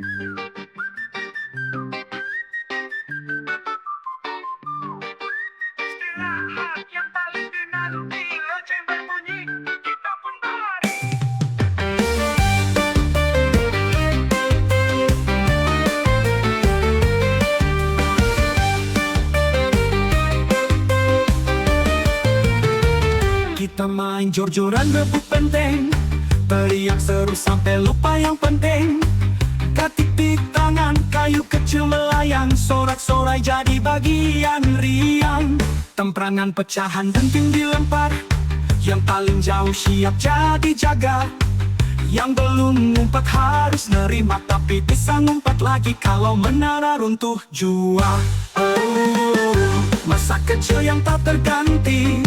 Istirahat yang paling dinanti, loceng berbunyi, kita pun berlari. Kita main jor-joran rebut benteng, teriak seru sampai lupa yang penting. Katik di tangan, kayu kecil melayang, sorak-sorai jadi bagian riang. Temprangan pecahan denting dilempar, yang paling jauh siap jadi jaga. Yang belum ngumpat harus nerima, tapi bisa ngumpat lagi kalau menara runtuh jua. Masa kecil yang tak terganti,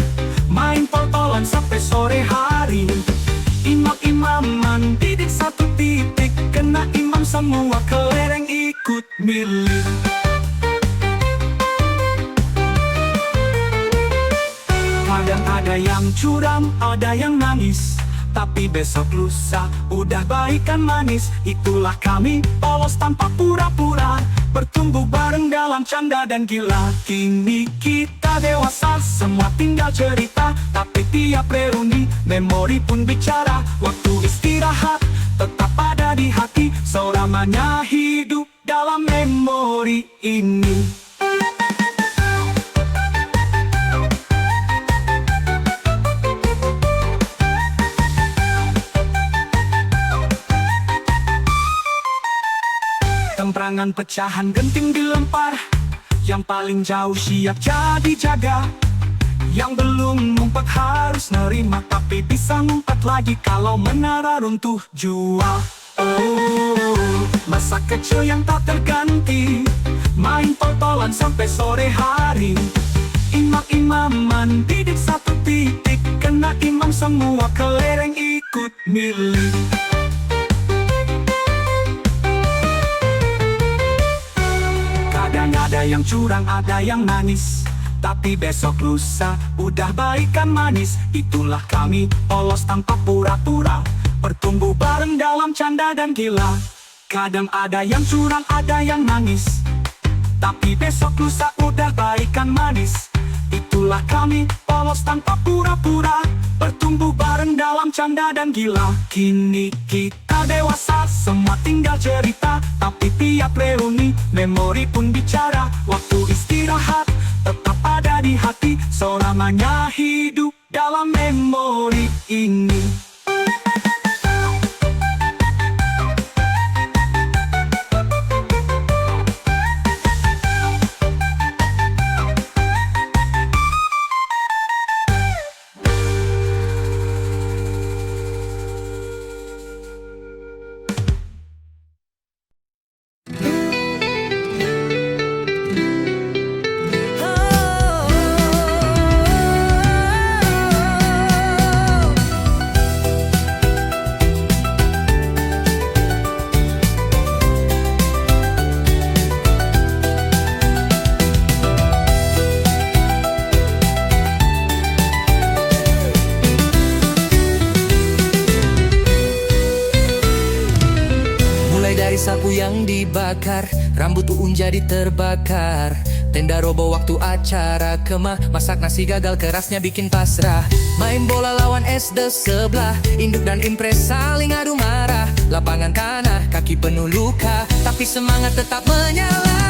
main pol-polan sampai sore hari. Imam-imaman didik satu titik, kena imam semua kelereng ikut milih. Kadang ada yang curam, ada yang nangis, tapi besok lusa udah baikan manis. Itulah kami, polos tanpa pura-pura, bertumbuh bareng dalam canda dan gila. Kini kita dewasa, semua tinggal cerita, tapi tiap reuni, memori pun bicara. Waktu istirahat, tetap ada di hati, selamanya hidup dalam memori ini. Temprangan pecahan genting dilempar, yang paling jauh siap jadi jaga. Yang belum ngumpat harus nerima, tapi bisa ngumpat lagi kalau menara runtuh jua. Masa kecil yang tak terganti, main pol-polan sampai sore hari. Imam-imaman didik satu titik, kena imam semua kelereng ikut milih. Ada yang curang, ada yang nangis, tapi besok lusa udah baikan manis. Itulah kami, polos tanpa pura-pura, bertumbuh bareng dalam canda dan gila. Kadang ada yang curang, ada yang nangis, tapi besok lusa udah baikan manis. Itulah kami, polos tanpa pura-pura, bertumbuh bareng dalam canda dan gila. Kini kita dewasa, semua tinggal cerita, tapi tiap reuni, memori pun bicara. Waktu istirahat, tetap ada di hati, selamanya hidup dalam memori ini. Sapu yang dibakar, rambut uun jadi terbakar. Tenda roboh waktu acara kemah, masak nasi gagal kerasnya bikin pasrah. Main bola lawan SD sebelah, induk dan impres saling adu marah. Lapangan tanah, kaki penuh luka, tapi semangat tetap menyala.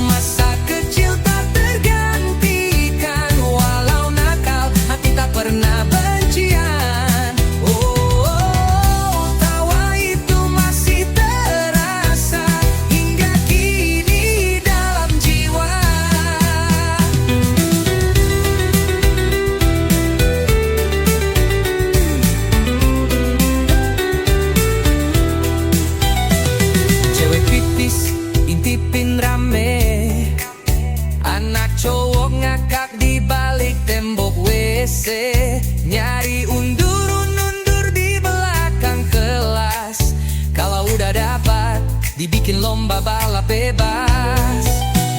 Masa kecil tak tergantikan, walau nakal, hati tak pernah bencian. Nyari undur-undur di belakang kelas. Kalau udah dapat, dibikin lomba balap bebas.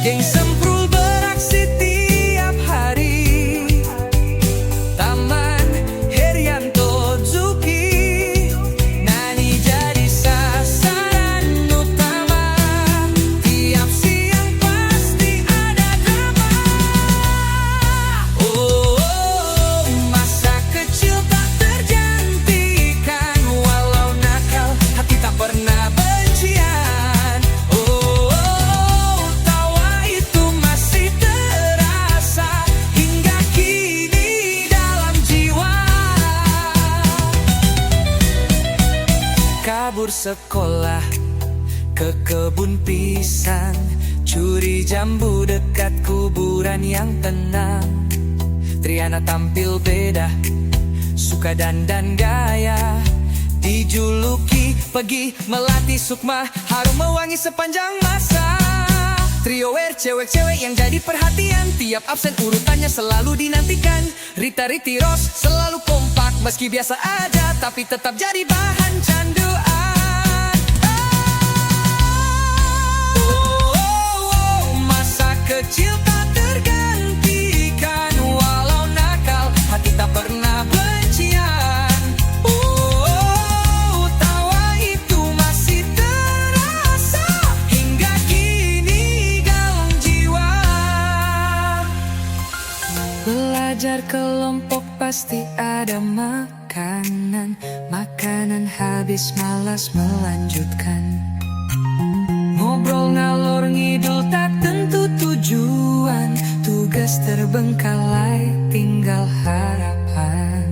Geng semprul beraksi tiap hari. Taman Herianto Zuki, nani libur sekolah ke kebun pisang, curi jambu dekat kuburan yang tenang. Triana tampil beda, suka dandan gaya, dijuluki pergi melatih sukma, harum mewangi sepanjang masa. Trio wear cewek-cewek yang jadi perhatian, tiap absen urutannya selalu dinantikan. Rita Riti Ros selalu kompak, meski biasa aja tapi tetap jadi bahan canduan. Masa kecil tak tergantikan, walau nakal hati tak pernah bencian. Tawa itu masih terasa hingga kini galung jiwa. Belajar kelompok pasti ada makanan, makanan habis malas melanjutkan. Ngobrol ngalor ngidul tak tentu tujuan, tugas terbengkalai tinggal harapan.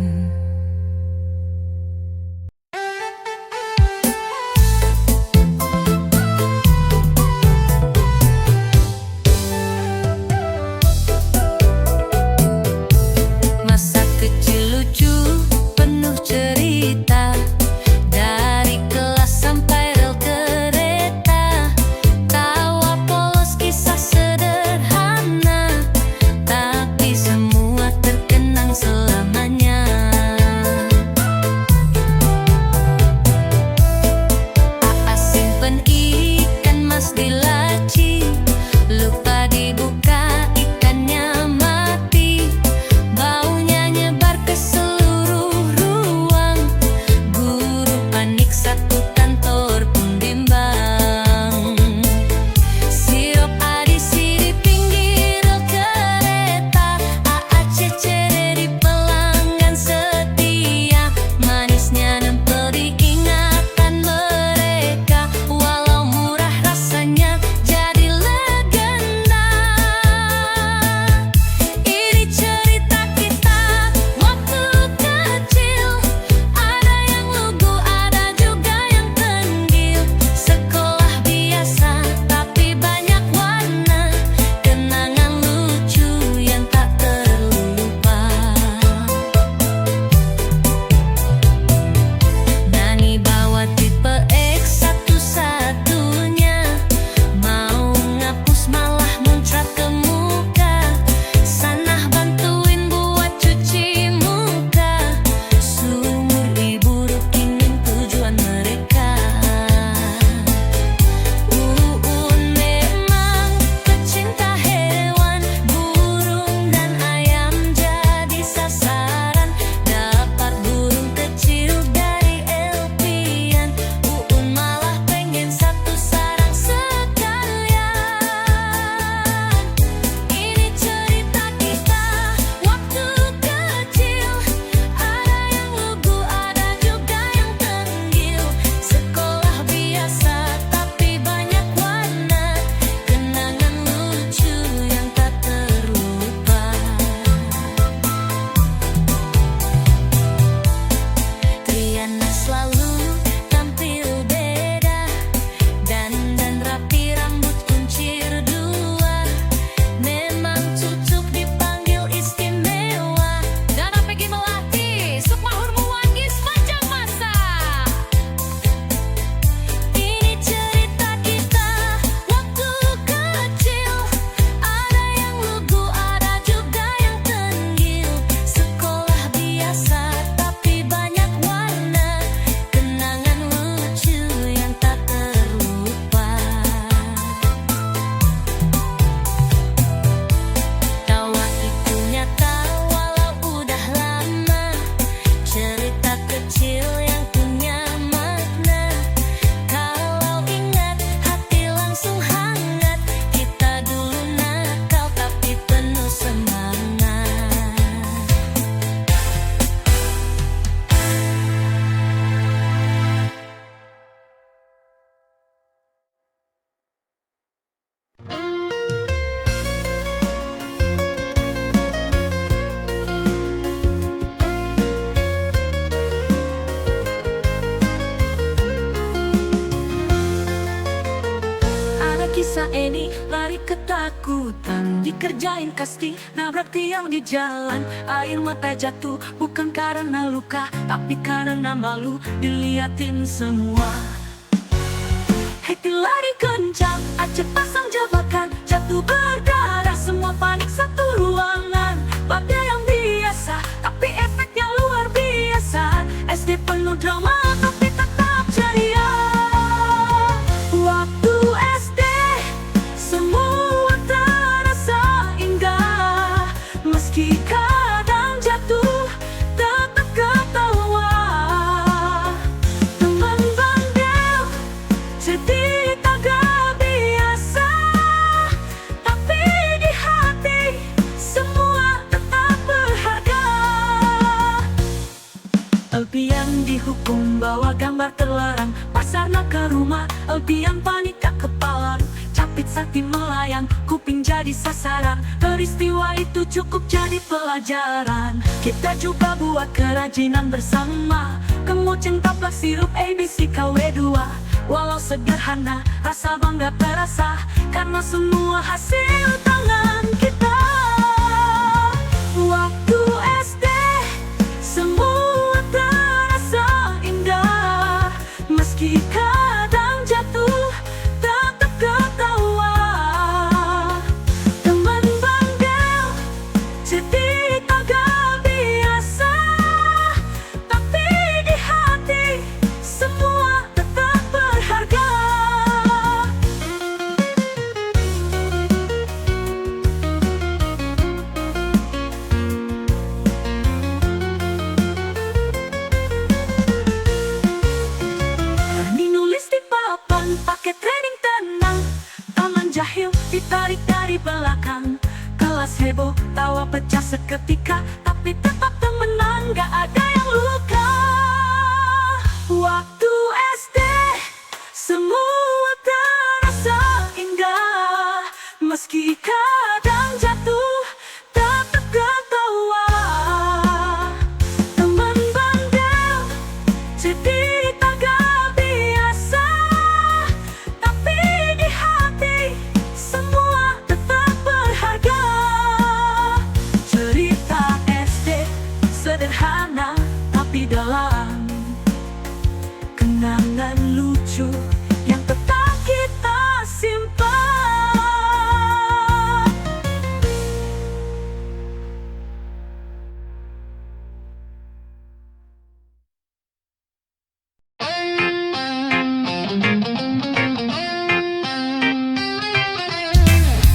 Masa kecil lucu, penuh cerita, dari kelas sampai rel kereta. Tawa polos kisah sederhana, tapi semua terkenang selalu. masa ini lari ketakutan, dikerjain kasti, nabrak tiang di jalan. Air mata jatuh bukan karena luka, tapi karena malu diliatin semua. Hati lari kencang, acet pasang jebakan, jatuh berdarah, semua panik satu ruangan. Badai yang biasa, tapi efeknya luar biasa. SD penuh drama, tapi tetap ceria. Waktu SD, semua terasa indah. Meski kadang jatuh, tetap ketawa. Teman bandel, cerita gak biasa, tapi di hati semua tetap berharga. Alpian dihukum bawa gambar terlarang, pasarna ke rumah, Alpian panik tak kepalang. Capit sakti melayang, kuping jadi sasaran. Peristiwa itu cukup jadi pelajaran. Kita juga buat kerajinan bersama, kemuceng taplak sirup ABC KW2. Walau sederhana, rasa bangga terasa, karena semua hasil tangan kita. Waktu SD, semua terasa indah. Meski kadang jatuh, tetap ketawa. Teman bandel, cerita gak biasa, tapi di hati semua tetap berharga. Berani nulis di papan, pakai training tenang. Tangan jahil ditarik dari belakang. Kelas heboh, tawa pecah seketika, tapi tetap temenan, gak ada yang luka. Waktu SD, semua terasa indah. Meski kadang jatuh, tetap ketawa. Teman bandel, cerita gak biasa, tapi di hati semua tetap berharga. Cerita SD sederhana tapi dalam, kenangan lucu yang tetap kita simpan.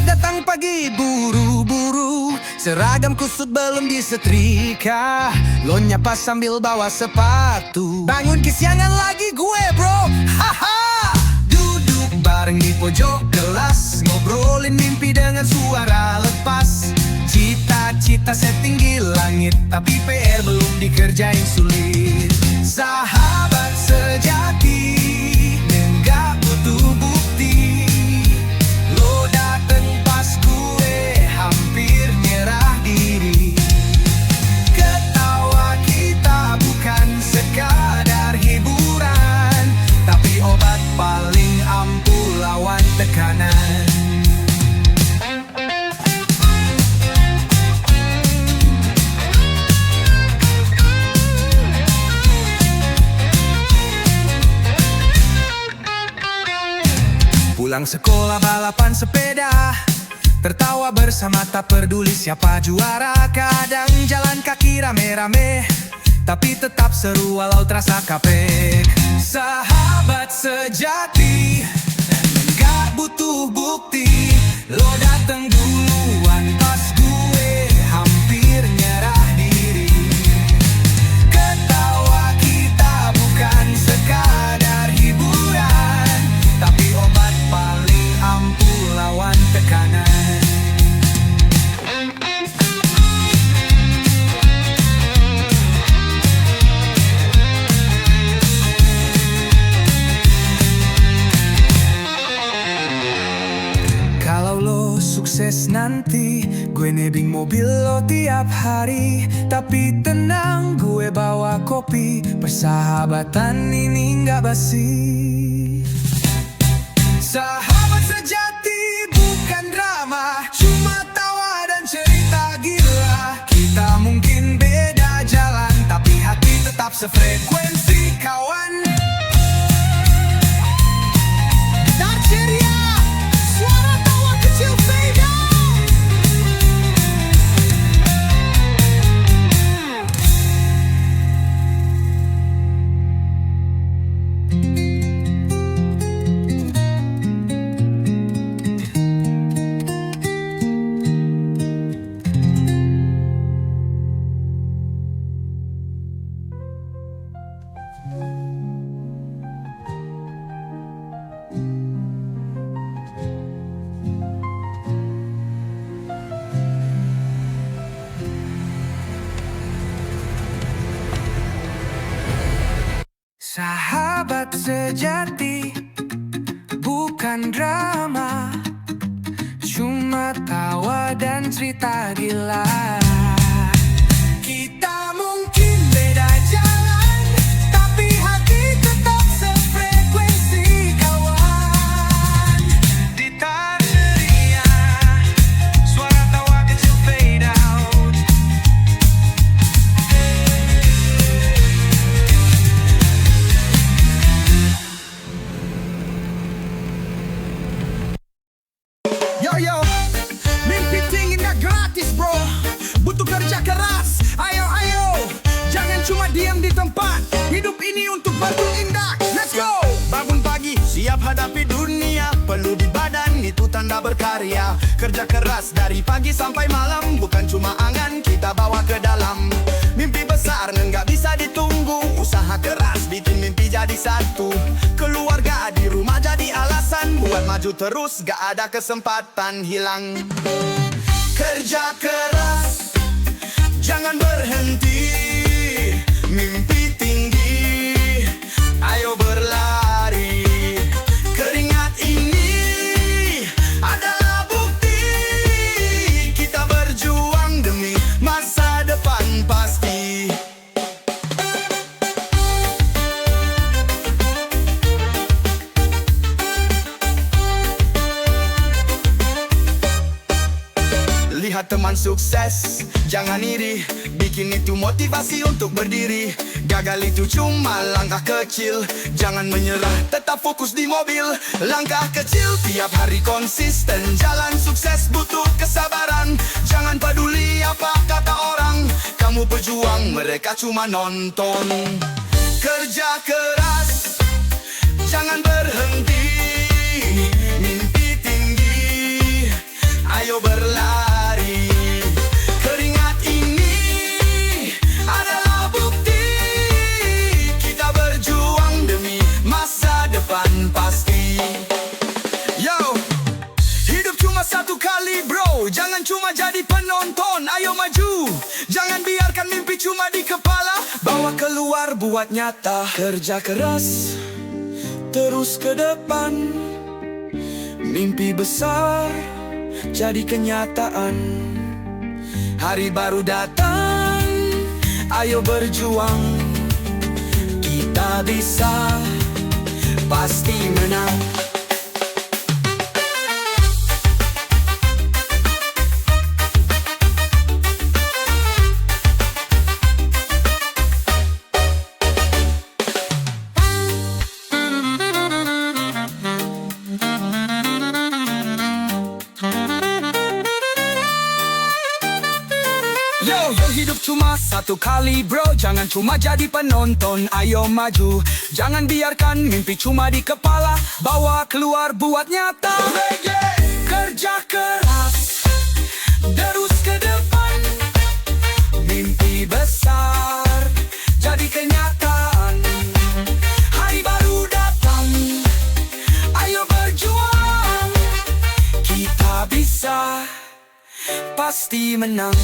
Datang pagi buru-buru, seragam kusut belum disetrika. Lo nyapa sambil bawa sepatu. Bangun kesiangan lagi gue bro, haha. Duduk bareng di pojok kelas, ngobrolin mimpi dengan suara lepas. Cita-cita setinggi langit, tapi PR belum dikerjain sulit. Sahabat sejati, enggak butuh bukti. Lo dateng pas gue hampir nyerah diri. Ketawa kita bukan sekadar hiburan, tapi obat paling ampuh lawan tekanan. Pulang sekolah balapan sepeda, tertawa bersama tak peduli siapa juara. Kadang jalan kaki rame-rame, tapi tetap seru walau terasa kapek. Sahabat sejati, gak butuh bukti. Lo dateng duluan pas gue hampir nyerah diri. Ketawa kita bukan sekadar hiburan, tapi obat paling ampuh lawan tekanan. Kalau lo sukses nanti, gue nebeng mobil lo tiap hari. Tapi tenang, gue bawa kopi, persahabatan ini gak basi. Sahabat sejati, sefrekuensi kawan. Dan ceria, suara tawa kecil fade out. Sahabat sejati bukan drama, cuma tawa dan cerita gila. Kita mungkin beda jalan, tapi hati tetap sefrekuensi kawan. Di ceria, suara tawa kecil fade out. Yo, mimpi tinggi nggak gratis bro, butuh kerja keras. Ayo, jangan cuma diam di tempat. Hidup ini untuk bertindak. Let's go. Bangun pagi, siap hadapi dunia. Perlu di badan, itu tanda berkarya. Kerja keras dari pagi sampai malam. Bukan cuma angan, kita bawa ke dalam. Mimpi besar nggak bisa ditunggu. Usaha keras bikin mimpi jadi satu. Keluarga di rumah jadi alasan buat maju terus, gak ada kesempatan hilang. Kerja keras, jangan berhenti. Mimpi tinggi, ayo berlari. Keringat ini adalah bukti. Kita berjuang demi masa depan pasti. Lihat teman sukses, jangan iri. Bikin itu motivasi untuk berdiri. Gagal itu cuma langkah kecil. Jangan menyerah, tetap fokus di mobil. Langkah kecil, tiap hari konsisten. Jalan sukses butuh kesabaran. Jangan peduli apa kata orang. Kamu pejuang, mereka cuma nonton. Kerja keras, jangan berhenti. Mimpi tinggi, ayo berlari. Keringat ini adalah bukti. Kita berjuang demi masa depan pasti. Yo, hidup cuma satu kali bro. Jangan cuma jadi penonton. Ayo maju, jangan biarkan mimpi cuma di kepala. Bawa keluar, buat nyata. Kerja keras, terus ke depan. Mimpi besar jadi kenyataan. Hari baru datang, ayo berjuang. Kita bisa, pasti menang. Yo, hidup cuma satu kali bro. Jangan cuma jadi penonton. Ayo maju, jangan biarkan mimpi cuma di kepala. Bawa keluar, buat nyata. Kerja keras, terus ke depan. Mimpi besar jadi kenyataan. Hari baru datang, ayo berjuang. Kita bisa, pasti menang.